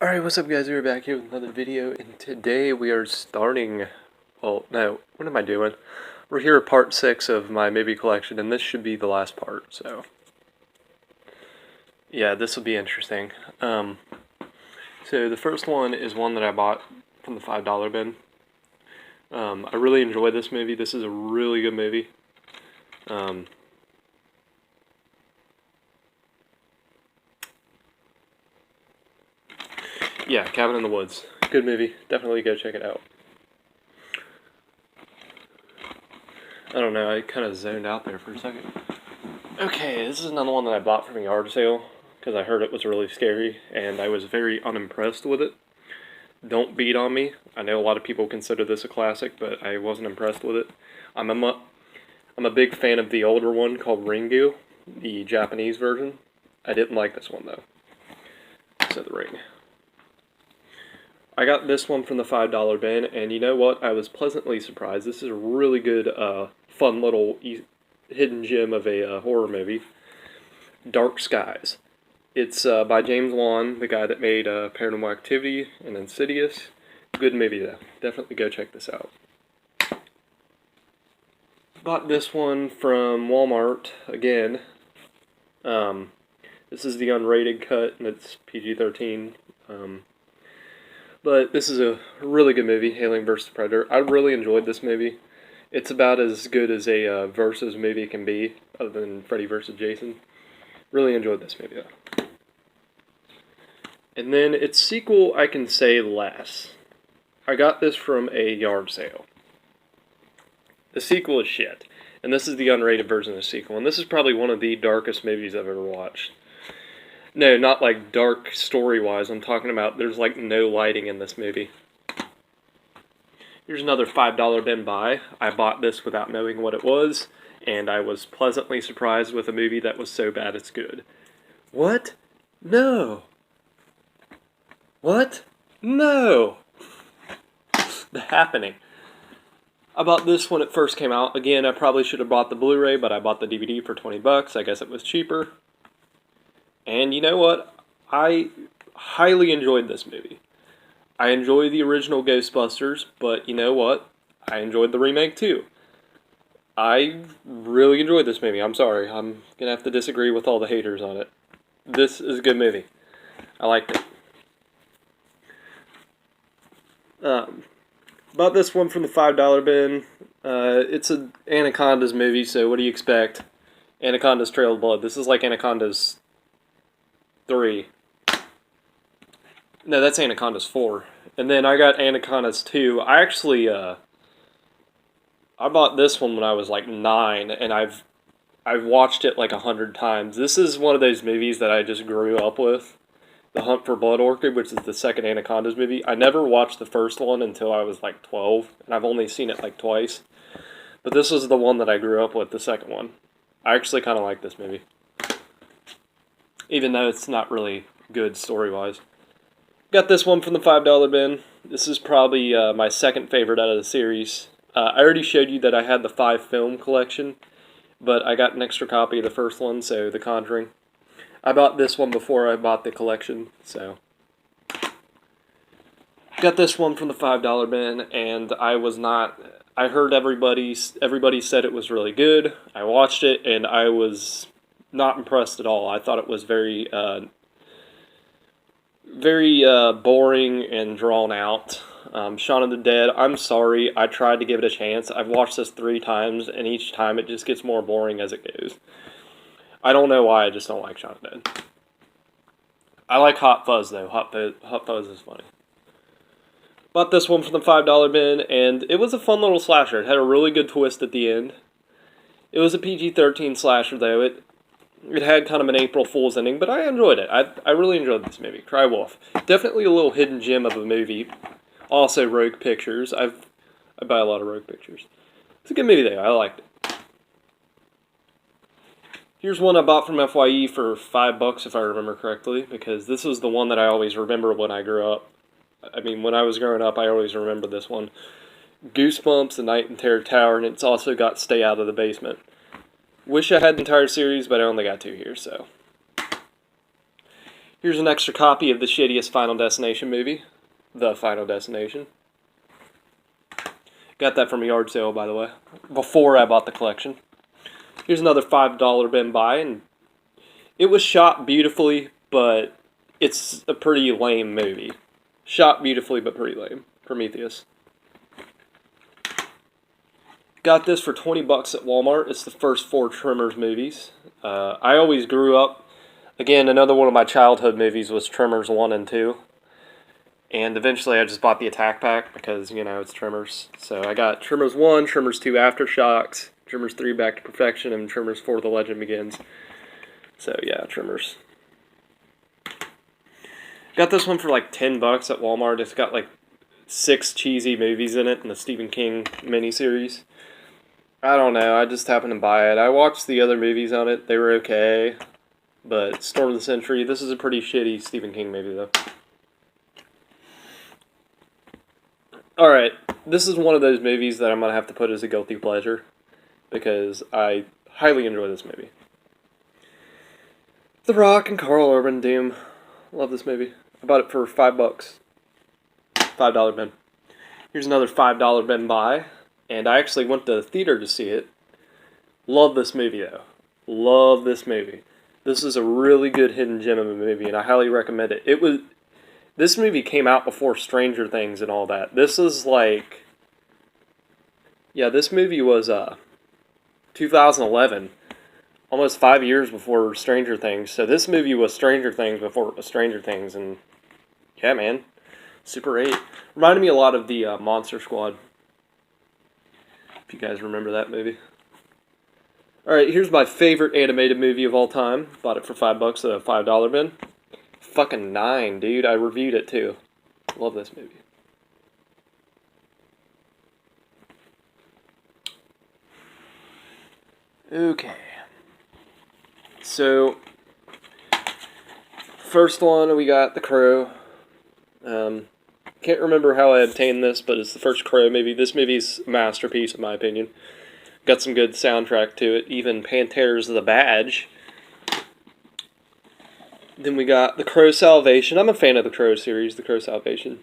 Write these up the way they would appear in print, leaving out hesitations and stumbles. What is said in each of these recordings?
Alright, what's up guys, we're back here with another video, and today we are starting, well, no, what am I doing? We're here at part 6 of my movie collection, and this should be the last part, so, yeah, this will be interesting. So the first one is one that I bought from the $5 bin. I really enjoyed this movie. This is a really good movie. Yeah, Cabin in the Woods. Good movie. Definitely go check it out. I don't know, I kind of zoned out there for a second. Okay, this is another one that I bought from a yard sale because I heard it was really scary and I was very unimpressed with it. Don't beat on me. I know a lot of people consider this a classic, but I wasn't impressed with it. I'm a big fan of the older one called Ringu, the Japanese version. I didn't like this one though. So the Ring. I got this one from the $5 bin, and you know what? I was pleasantly surprised. This is a really good, fun little hidden gem of a horror movie. Dark Skies. It's by James Wan, the guy that made Paranormal Activity and Insidious. Good movie though. Definitely go check this out. Bought this one from Walmart again. This is the unrated cut, and it's PG-13. But this is a really good movie, Alien vs. Predator. I really enjoyed this movie. It's about as good as a versus movie can be, other than Freddy vs. Jason. Really enjoyed this movie, though. And then its sequel, I can say less. I got this from a yard sale. The sequel is shit. And this is the unrated version of the sequel. And this is probably one of the darkest movies I've ever watched. No, not like dark story-wise. I'm talking about there's like no lighting in this movie. Here's another $5 bin buy. I bought this without knowing what it was, and I was pleasantly surprised with a movie that was so bad it's good. What? No. What? No. The Happening. I bought this when it first came out. Again, I probably should have bought the Blu-ray, but I bought the DVD for 20 bucks. I guess it was cheaper. And you know what? I highly enjoyed this movie. I enjoy the original Ghostbusters, but you know what? I enjoyed the remake too. I really enjoyed this movie. I'm sorry. I'm going to have to disagree with all the haters on it. This is a good movie. I liked it. Bought this one from the $5 bin. It's an Anaconda's movie, so what do you expect? Anaconda's Trail of Blood. This is like Anaconda's 3. No, that's Anaconda's 4. And then I got Anaconda's 2. I actually, I bought this one when I was like 9, and I've watched it like 100 times. This is one of those movies that I just grew up with. The Hunt for Blood Orchid, which is the second Anaconda's movie. I never watched the first one until I was like 12, and I've only seen it like twice. But this was the one that I grew up with, the second one. I actually kind of like this movie. Even though it's not really good story-wise. Got this one from the $5 bin. This is probably my second favorite out of the series. I already showed you that I had the 5 film collection, but I got an extra copy of the first one, so The Conjuring. I bought this one before I bought the collection, so. Got this one from the $5 bin, and I was not. I heard everybody said it was really good. I watched it, and I was not impressed at all. I thought it was very boring and drawn out. Shaun of the Dead, I'm sorry, I tried to give it a chance. I've watched this 3 times, and each time it just gets more boring as it goes. I don't know why, I just don't like Shaun of the Dead. I like Hot Fuzz, though. Hot Fuzz is funny. Bought this one from the $5 bin, and it was a fun little slasher. It had a really good twist at the end. It was a PG-13 slasher, though. It had kind of an April Fool's ending, but I enjoyed it. I really enjoyed this movie. Cry Wolf. Definitely a little hidden gem of a movie. Also, Rogue Pictures. I buy a lot of Rogue Pictures. It's a good movie, though. I liked it. Here's one I bought from FYE for $5, if I remember correctly, because this was the one that I always remember when I grew up. I mean, when I was growing up, I always remember this one. Goosebumps, The Night in Terror Tower, and it's also got Stay Out of the Basement. Wish I had the entire series, but I only got 2 here, so. Here's an extra copy of the shittiest Final Destination movie, The Final Destination. Got that from a yard sale, by the way, before I bought the collection. Here's another $5 bin buy, and it was shot beautifully, but it's a pretty lame movie. Shot beautifully, but pretty lame. Prometheus. Got this for $20 at Walmart. It's the first 4 Tremors movies. I always grew up, again, another one of my childhood movies was Tremors 1 and 2. And eventually I just bought the Attack Pack because, you know, it's Tremors. So I got Tremors 1, Tremors 2 Aftershocks, Tremors 3 Back to Perfection, and Tremors 4 The Legend Begins. So yeah, Tremors. Got this one for like $10 at Walmart. It's got like 6 cheesy movies in it and the Stephen King miniseries. I don't know, I just happened to buy it. I watched the other movies on it, they were okay. But Storm of the Century, this is a pretty shitty Stephen King movie though. Alright, this is one of those movies that I'm going to have to put as a guilty pleasure. Because I highly enjoy this movie. The Rock and Carl Urban, Doom. Love this movie. I bought it for $5. $5 bin. Here's another $5 bin buy. And I actually went to the theater to see it. Love this movie though. Love this movie. This is a really good hidden gem of a movie, and I highly recommend it. This movie came out before Stranger Things and all that. This is like... Yeah, this movie was 2011. Almost 5 years before Stranger Things. So this movie was Stranger Things before Stranger Things, and... Yeah, man. Super 8. Reminded me a lot of the Monster Squad. If you guys remember that movie. Alright, here's my favorite animated movie of all time. Bought it for $5 at a $5 bin. Fucking 9, dude. I reviewed it too. Love this movie. Okay. So, first one, we got The Crow. Can't remember how I obtained this, but it's the first Crow movie. This movie's a masterpiece, in my opinion. Got some good soundtrack to it. Even Pantera's The Badge. Then we got The Crow Salvation. I'm a fan of the Crow series, The Crow Salvation.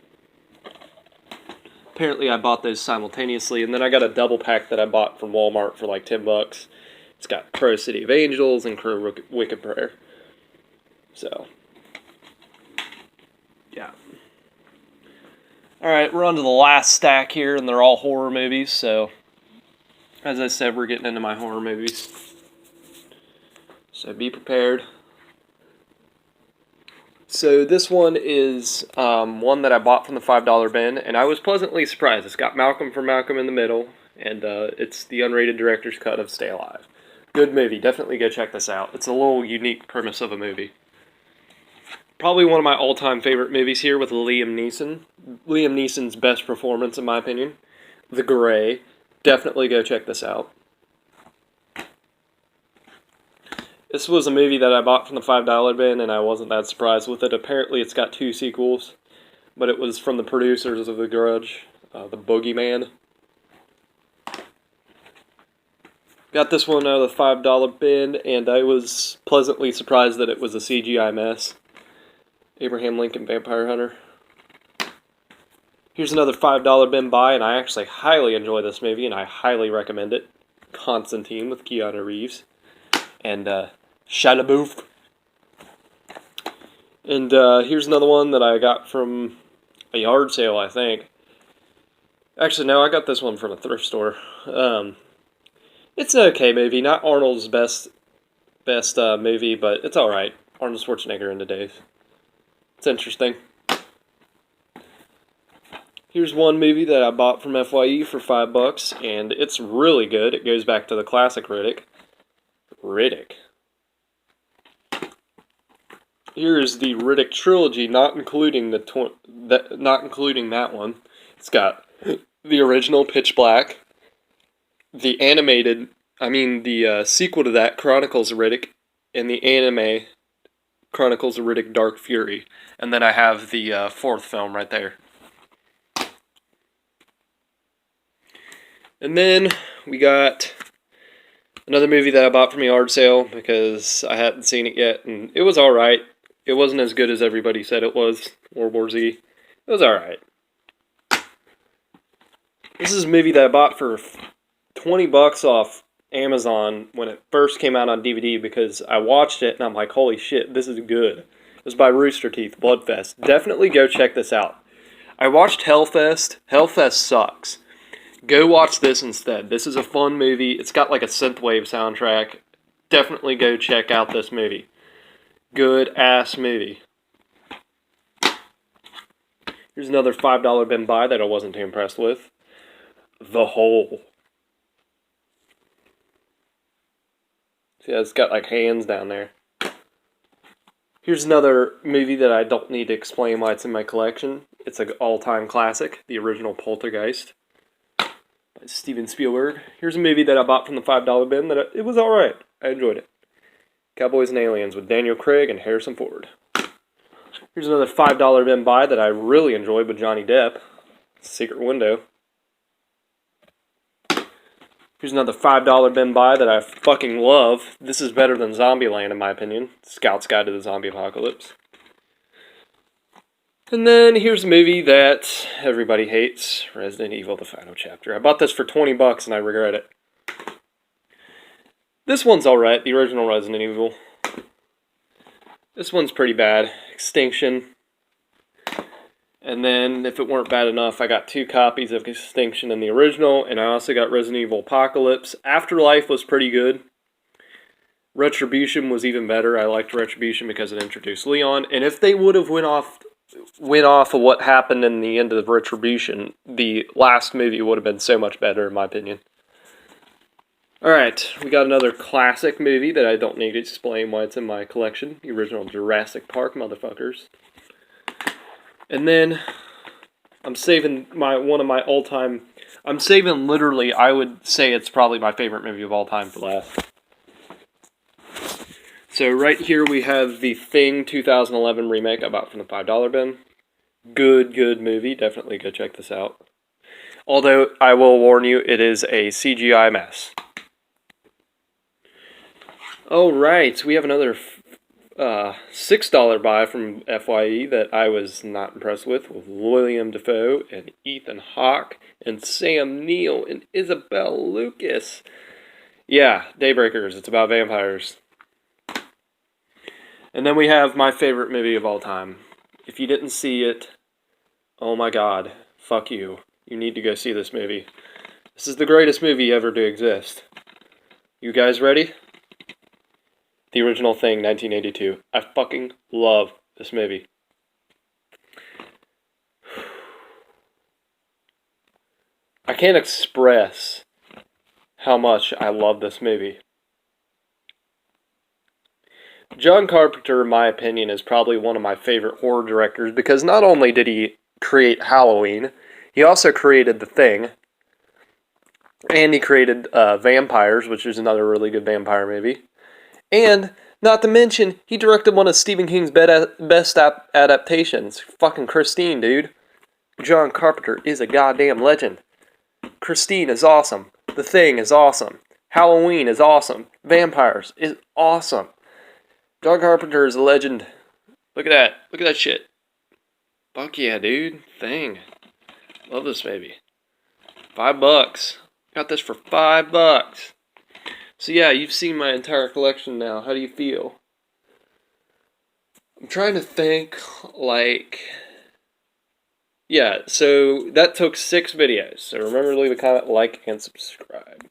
Apparently I bought those simultaneously, and then I got a double pack that I bought from Walmart for like $10. It's got Crow City of Angels and Crow Wicked Prayer. So, yeah. Alright, we're on to the last stack here, and they're all horror movies, so... As I said, we're getting into my horror movies. So be prepared. So this one is one that I bought from the $5 bin, and I was pleasantly surprised. It's got Malcolm from Malcolm in the Middle, and it's the unrated director's cut of Stay Alive. Good movie. Definitely go check this out. It's a little unique premise of a movie. Probably one of my all-time favorite movies here with Liam Neeson. Liam Neeson's best performance, in my opinion. The Grey. Definitely go check this out. This was a movie that I bought from the $5 bin, and I wasn't that surprised with it. Apparently it's got 2 sequels, but it was from the producers of The Grudge, The Boogeyman. Got this one out of the $5 bin, and I was pleasantly surprised that it was a CGI mess. Abraham Lincoln Vampire Hunter. Here's another $5 bin buy, and I actually highly enjoy this movie, and I highly recommend it. Constantine with Keanu Reeves. And Shia LaBeouf. And here's another one that I got from a yard sale, I think. Actually, no, I got this one from a thrift store. It's an okay movie. Not Arnold's best movie, but it's alright. Arnold Schwarzenegger in today's. It's interesting. Here's one movie that I bought from FYE for $5, and it's really good. It goes back to the classic Riddick. Riddick. Here is the Riddick trilogy, not including that one. It's got the original Pitch Black, the sequel to that, Chronicles of Riddick, and the anime Chronicles of Riddick Dark Fury. And then I have the 4th film right there. And then we got another movie that I bought from a yard sale because I hadn't seen it yet, and it was alright. It wasn't as good as everybody said it was. World War Z. It was alright. This is a movie that I bought for 20 bucks off Amazon when it first came out on DVD because I watched it and I'm like, holy shit, this is good. It was by Rooster Teeth, Bloodfest. Definitely go check this out. I watched Hellfest. Hellfest sucks. Go watch this instead. This is a fun movie. It's got like a synthwave soundtrack. Definitely go check out this movie. Good ass movie. Here's another $5 bin buy that I wasn't too impressed with. The Hole. See, it's got like hands down there. Here's another movie that I don't need to explain why it's in my collection. It's an all-time classic, the original Poltergeist by Steven Spielberg. Here's a movie that I bought from the $5 bin that it was alright. I enjoyed it. Cowboys and Aliens with Daniel Craig and Harrison Ford. Here's another $5 bin buy that I really enjoyed with Johnny Depp. Secret Window. Here's another $5 bin buy that I fucking love. This is better than Zombieland in my opinion. Scout's Guide to the Zombie Apocalypse. And then here's a movie that everybody hates. Resident Evil The Final Chapter. I bought this for 20 bucks and I regret it. This one's alright, the original Resident Evil. This one's pretty bad. Extinction. And then, if it weren't bad enough, I got 2 copies of Extinction in the original, and I also got Resident Evil Apocalypse. Afterlife was pretty good. Retribution was even better. I liked Retribution because it introduced Leon. And if they would have went off of what happened in the end of Retribution, the last movie would have been so much better, in my opinion. Alright, we got another classic movie that I don't need to explain why it's in my collection. The original Jurassic Park, motherfuckers. And then, I'm saving I'm saving literally, I would say it's probably my favorite movie of all time for last. So right here we have the Thing 2011 remake I bought from the $5 bin. Good movie, definitely go check this out. Although, I will warn you, it is a CGI mess. Alright, we have another $6 buy from FYE that I was not impressed with William Dafoe and Ethan Hawke and Sam Neill and Isabel Lucas. Yeah, Daybreakers. It's about vampires. And then we have my favorite movie of all time. If you didn't see it, oh my god, fuck you. You need to go see this movie. This is the greatest movie ever to exist. You guys ready? The Original Thing, 1982. I fucking love this movie. I can't express how much I love this movie. John Carpenter, in my opinion, is probably one of my favorite horror directors because not only did he create Halloween, he also created The Thing, and he created Vampires, which is another really good vampire movie. And, not to mention, he directed one of Stephen King's best adaptations. Fucking Christine, dude. John Carpenter is a goddamn legend. Christine is awesome. The Thing is awesome. Halloween is awesome. Vampires is awesome. John Carpenter is a legend. Look at that. Look at that shit. Fuck yeah, dude. Thing. Love this movie. $5. Got this for $5. So yeah, you've seen my entire collection now. How do you feel? I'm trying to think, yeah, so that took 6 videos. So remember to leave a comment, like, and subscribe.